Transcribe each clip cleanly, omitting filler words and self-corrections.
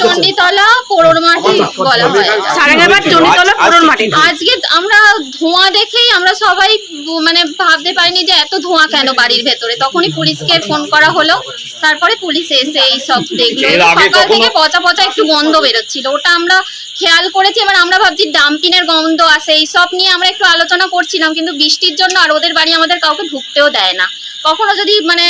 চণ্ডীতলা পোড়র মাটি বলা হয়, সারেঙ্গাবাদ চণ্ডীতলা পোড়র মাটি। আজকে আমরা ধোঁয়া দেখেই আমরা সবাই মানে ভাবতে পারিনি যে এত ধোঁয়া কেন বাড়ির ভেতরে। তখনই পুলিশকে ফোন করা হলো, তারপরে পুলিশ এসে এই সব দেখলো। সকাল থেকে পচা পচা একটু গন্ধ বেরোচ্ছিল, ওটা আমরা খেয়াল করেছি। এবার আমরা ভাবছি ডাম্পিনের গন্ধ আসে, এইসব নিয়ে আমরা একটু আলোচনা করছিলাম। কিন্তু বৃষ্টির জন্য আর ওদের বাড়ি আমাদের কাউকে ঢুকতেও দেয় না। কখনো যদি মানে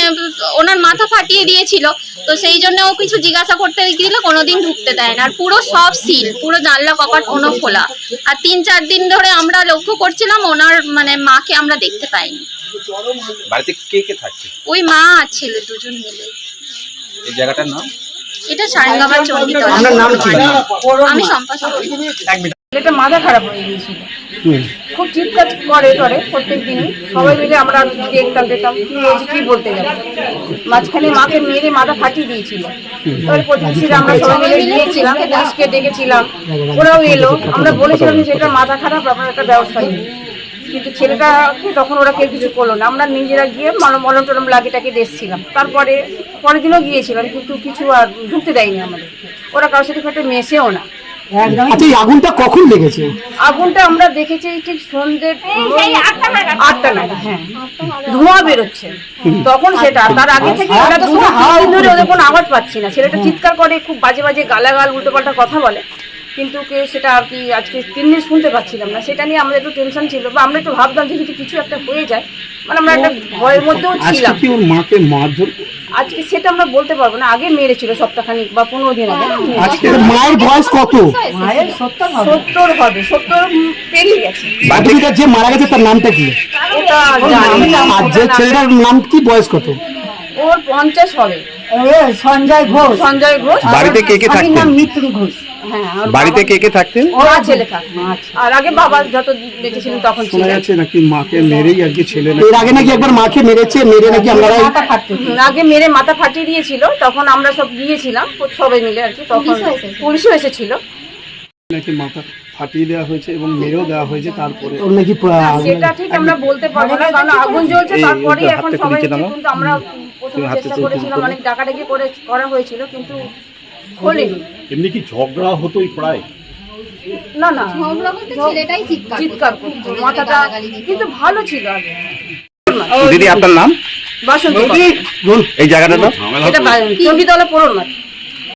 ওনার মাথা ফাটিয়ে দিয়েছিল, তো সেই জন্য ও কিছু জিজ্ঞাসা করতে গেলে কোনোদিন ঢুকতে দেয় না। আর পুরো সব সিল, পুরো জানলা কপাট কোনো খোলা। আর 3-4 দিন ধরে আমরা লক্ষ্য করছিলাম ওনার মানে মাকে আমরা দেখতে পাইনি। বাড়িতে কে কে থাকে? ওই মা আর ছেলে দুজন মিলে। এই জায়গাটার নাম? এটা সারেঙ্গাবাদ চণ্ডীতলা। আপনার নাম কি? আমি শম্পা সরকার। ছেলেটা মাথা খারাপ হয়ে গিয়েছিল, খুব চিৎকার করে প্রত্যেক দিনই। সবাই মিলে আমরা দেখতাম কি হয়েছে কি বলতে গেল। মাঝখানে মাকে মেরে মাথা ফাটিয়ে দিয়েছিল। তারপরে প্রতিবেশীরা আমরা সবাই মিলে গিয়েছিলাম, পুলিশকে ডেকেছিলাম, ওরাও এলো। আমরা বলেছিলাম যে সেটা মাথা খারাপ, আপনার একটা ব্যবস্থা নিন। কিন্তু ছেলেটাকে তখন ওরা কেউ কিছু করলো না। আমরা নিজেরা গিয়ে মলম টলম লাগিটাকে দেখছিলাম। তারপরে পরের দিনও গিয়েছিলাম, কিন্তু কিছু আর ঢুকতে দেয়নি আমাদের। ওরা কারোর সাথে সাথে মেশেও না। আচ্ছা, এই আগুনটা কখন লেগেছে? আগুনটা আমরা দেখেছি ঠিক সন্ধ্যে 8টা নাগাদ। হ্যাঁ, ধোঁয়া বেরোচ্ছে তখন। সেটা তার আগে থেকে আমরা 2-3 দিন ধরে ওদের কোনো আওয়াজ পাচ্ছি না। ছেলেটা চিৎকার করে, খুব বাজে বাজে গালাগাল উল্টোপাল্টা কথা বলে, কিন্তু সেটা আর কি আজকে 3 দিন শুনতে পাচ্ছিলাম না। সেটা নিয়ে আমাদের একটু টেনশন ছিল, বা আমরা একটু ভাবতাম যে যদি কিছু একটা হয়ে যায়, মানে আমরা একটা ভয়ের মধ্যেও ছিলাম। আজকে ওর মাকে মারধর, আজকে সেটা আমরা বলতে পারবো না। আগে মেরেছিল সপ্তাহখানিক বা 15 দিন আগে। আজকে মায়ের বয়স কত? মায়ের 70 হবে, 70 পেরিয়ে গেছে। বাড়িটা যে মারা গেছে তার নামটা কি? ওটা জানি না। আর যে ছেলেটার নাম কি, বয়স কত? ওর 50 হবে। সঞ্জয় ঘোষ। সঞ্জয় ঘোষ। বাড়িতে কে কে থাকতেন? নাম মিত্র ঘোষ। হ্যাঁ, বাড়িতে কে কে থাকতেন? ওরা ছেলে থাকতো। আর আগে বাবা যত বেঁচে ছিলেন তখন ছিল। শোনা যাচ্ছে নাকি মাকে মেরেই আর কি ছেলে, এর আগে নাকি একবার মাকে মেরেছে, মেরে নাকি আমরা আগে মেরে মাথা ফাটিয়ে দিয়েছিল। তখন আমরা সব গিয়েছিলাম সবাই মিলে আর কি। তখন পুলিশও এসেছিল। নাকি মাথা ফাটিয়ে দেওয়া হয়েছে এবং মেরেও দেওয়া হয়েছে। তারপরে ওর নাকি সেটা ঠিক আমরা বলতে পারবো না, কারণ আগুন জ্বলছে। তারপরে এখন সবাই, কিন্তু আমরা প্রথমে চেষ্টা করেছিলাম, অনেক ডাকাডাকি করা হয়েছিল, কিন্তু খোলেনি। এমনি কি ঝগড়া হতোই প্রায়? না না, ঝগড়া বলতে ছেলেটাই চিৎকার করতো, মাথাটা কিন্তু ভালো ছিল আগে। দিদি আপনার নাম? বাসন্তী। এই জায়গাটার নাম? এটা চণ্ডীতলা পোড়র মাটি।